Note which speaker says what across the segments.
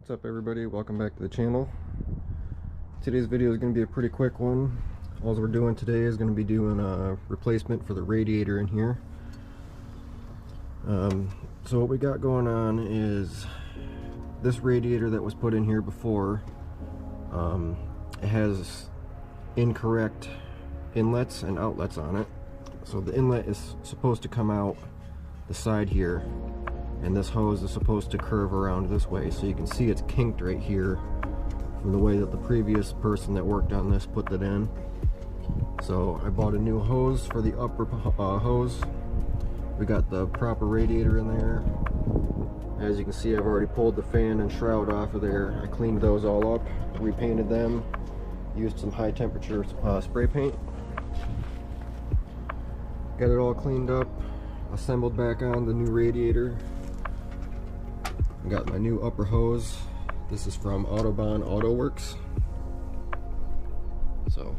Speaker 1: What's up everybody, welcome back to the channel. Today's video is going to be a pretty quick one. All we're doing today is going to be doing a replacement for the radiator in here. So what we got going on is this radiator that was put in here before, it has incorrect inlets and outlets on it. So the inlet is supposed to come out the side here, and this hose is supposed to curve around this way, so you can see it's kinked right here from the way that the previous person that worked on this put it in. So I bought a new hose for the upper hose. We got the proper radiator in there. As you can see, I've already pulled the fan and shroud off of there. I cleaned those all up, repainted them, used some high temperature spray paint. Got it all cleaned up, assembled back on the new radiator. I got my new upper hose. This is from Autobahn Autoworx. So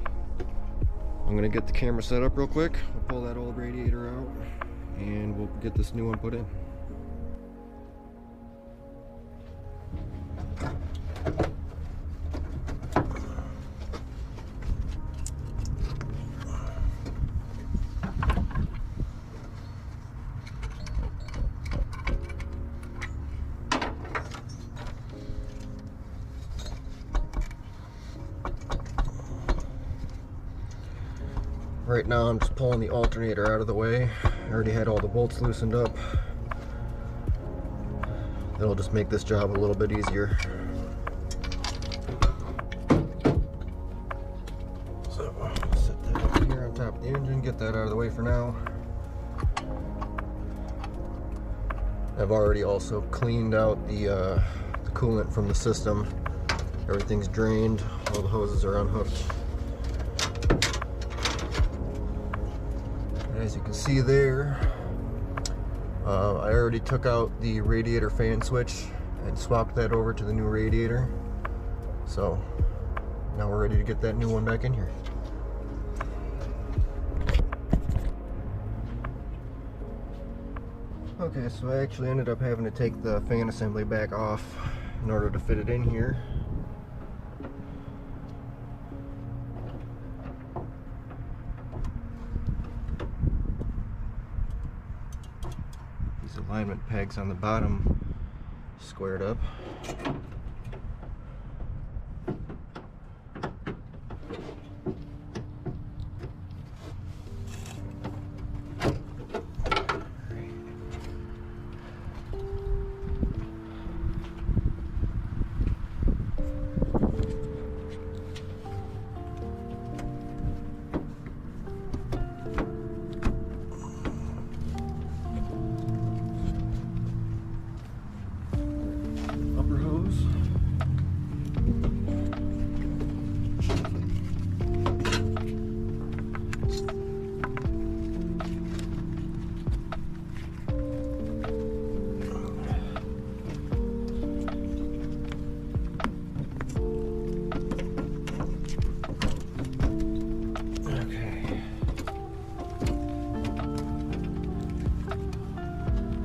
Speaker 1: I'm gonna get the camera set up real quick. We'll pull that old radiator out and we'll get this new one put in. Right now I'm just pulling the alternator out of the way. I already had all the bolts loosened up. That'll just make this job a little bit easier. So set that up here on top of the engine, get that out of the way for now. I've already also cleaned out the coolant from the system. Everything's drained, all the hoses are unhooked. As you can see there, I already took out the radiator fan switch and swapped that over to the new radiator. So now we're ready to get that new one back in here. Okay, so I actually ended up having to take the fan assembly back off in order to fit it in here. Alignment pegs on the bottom squared up.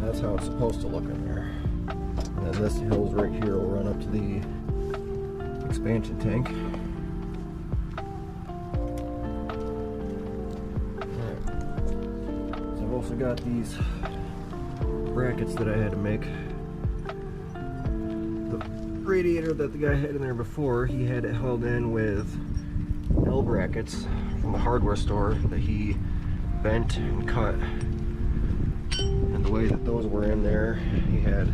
Speaker 1: That's how it's supposed to look in there. And then this hose right here will run up to the expansion tank. Alright. So I've also got these brackets that I had to make. The radiator that the guy had in there before, he had it held in with L brackets from the hardware store that he bent and cut. And the way that those were in there, he had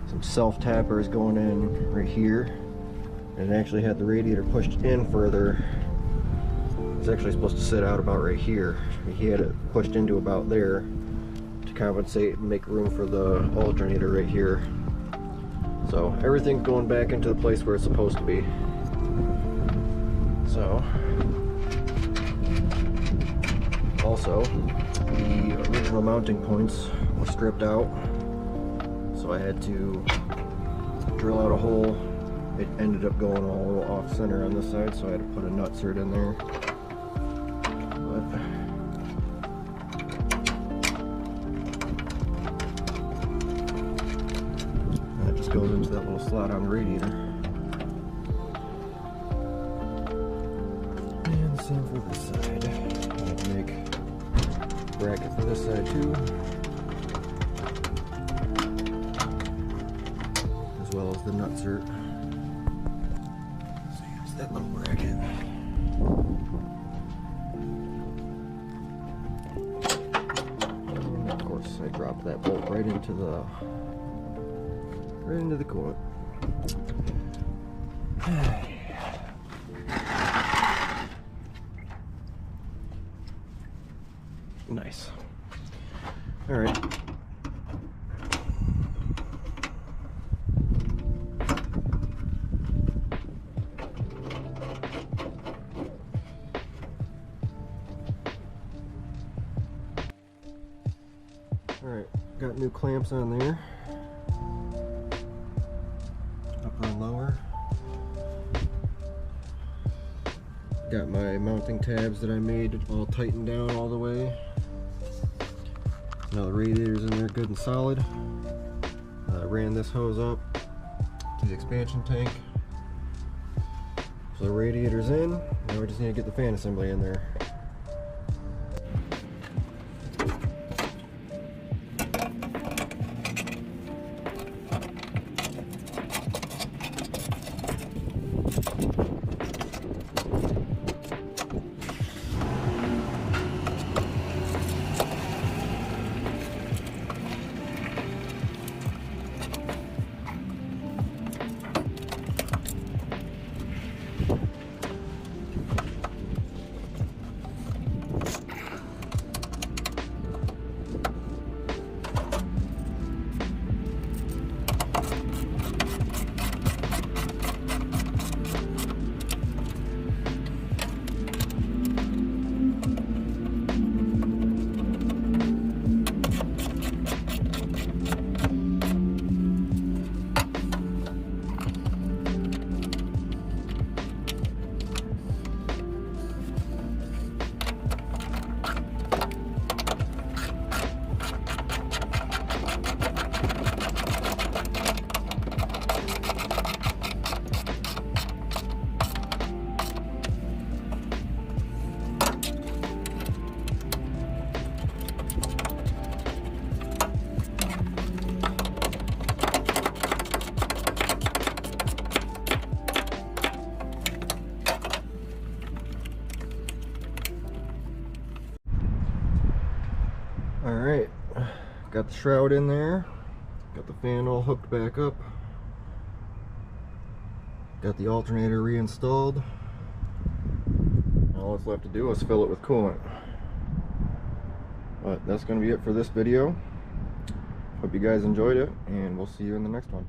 Speaker 1: some self-tappers going in right here, and it actually had the radiator pushed in further. It's actually supposed to sit out about right here. He had it pushed into about there to compensate and make room for the alternator right here. So everything's going back into the place where it's supposed to be. So also, the original mounting points were stripped out, so I had to drill out a hole. It ended up going all a little off center on this side, so I had to put a nut cert in there. But that just goes into that little slot on the radiator. And the same for this side. I'll make a bracket for this side too, as well as the nutsert. So use that little bracket. And of course, I dropped that bolt right into the coolant. Nice. All right. All right. Got new clamps on there. Upper and lower. Got my mounting tabs that I made all tightened down all the way. Now the radiator's in there good and solid. Ran this hose up to the expansion tank. So the radiator's in. Now we just need to get the fan assembly in there. Alright, got the shroud in there, got the fan all hooked back up, got the alternator reinstalled. All that's left to do is fill it with coolant. But that's going to be it for this video. Hope you guys enjoyed it, and we'll see you in the next one.